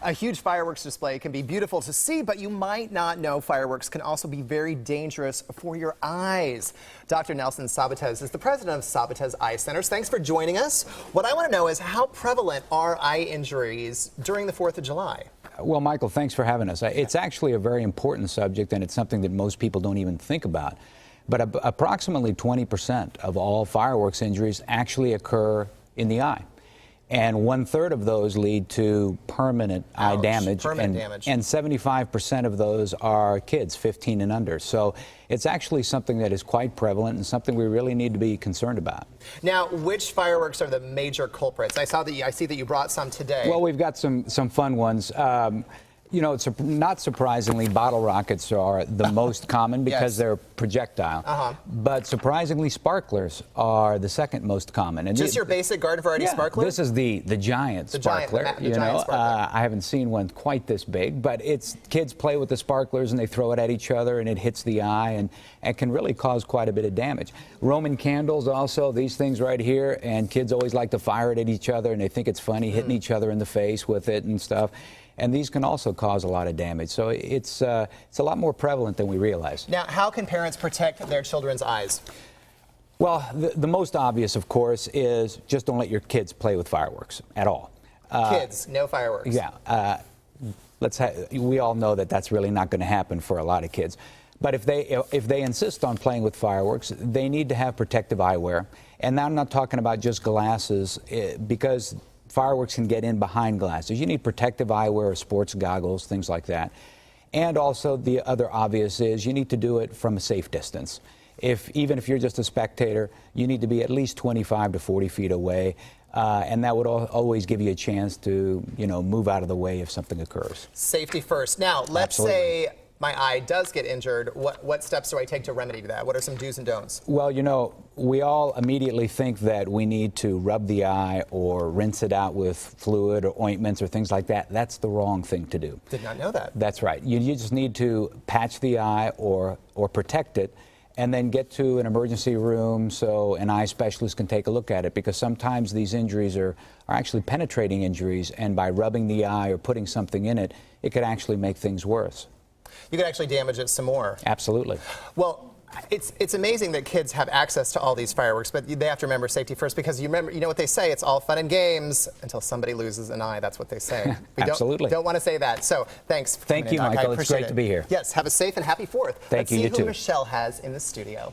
A huge fireworks display can be beautiful to see, but you might not know fireworks can also be very dangerous for your eyes. Dr. Nelson Sabatez is the president of Sabatez Eye Centers. Thanks for joining us. What I want to know is how prevalent are eye injuries during the 4th of July? Well, Michael, thanks for having us. It's actually a very important subject, and it's something that most people don't even think about. But approximately 20% of all fireworks injuries actually occur in the eye. And 1/3 of those lead to permanent eye damage. And 75% of those are kids, 15 and under. So it's actually something that is quite prevalent and something we really need to be concerned about. Now, which fireworks are the major culprits? I see that you brought some today. Well, we've got some fun ones. You know, not surprisingly, bottle rockets are the most common because they're projectile. But surprisingly, sparklers are the second most common. And just your basic garden variety sparkler? This is the giant sparkler. I haven't seen one quite this big, but kids play with the sparklers and they throw it at each other and it hits the eye and it can really cause quite a bit of damage. Roman candles also, these things right here, and kids always like to fire it at each other and they think it's funny, hitting each other in the face with it and stuff. And these can also cause a lot of damage. So it's a lot more prevalent than we realize. Now, how can parents protect their children's eyes? Well, the most obvious, of course, is just don't let your kids play with fireworks at all. Kids, no fireworks. Yeah. We all know that that's really not going to happen for a lot of kids. But if they insist on playing with fireworks, they need to have protective eyewear. And now I'm not talking about just glasses, because fireworks can get in behind glasses. You need protective eyewear, sports goggles, things like that. And also the other obvious is you need to do it from a safe distance. Even if you're just a spectator, you need to be at least 25 to 40 feet away. And that would always give you a chance to, move out of the way if something occurs. Safety first. Now, let's say my eye does get injured. What steps do I take to remedy that? What are some do's and don'ts? Well, we all immediately think that we need to rub the eye or rinse it out with fluid or ointments or things like that. That's the wrong thing to do. Did not know that. That's right. You just need to patch the eye or protect it, and then get to an emergency room so an eye specialist can take a look at it, because sometimes these injuries are actually penetrating injuries, and by rubbing the eye or putting something in it, it could actually make things worse. You could actually damage it some more. Absolutely. Well, it's amazing that kids have access to all these fireworks, but they have to remember safety first, because you know what they say, it's all fun and games until somebody loses an eye. That's what they say. We Absolutely. Don't want to say that. So thanks. Thank you, Michael. It's great to be here. Yes, have a safe and happy 4th. Thank you. Let's see You who too. Michelle has in the studio.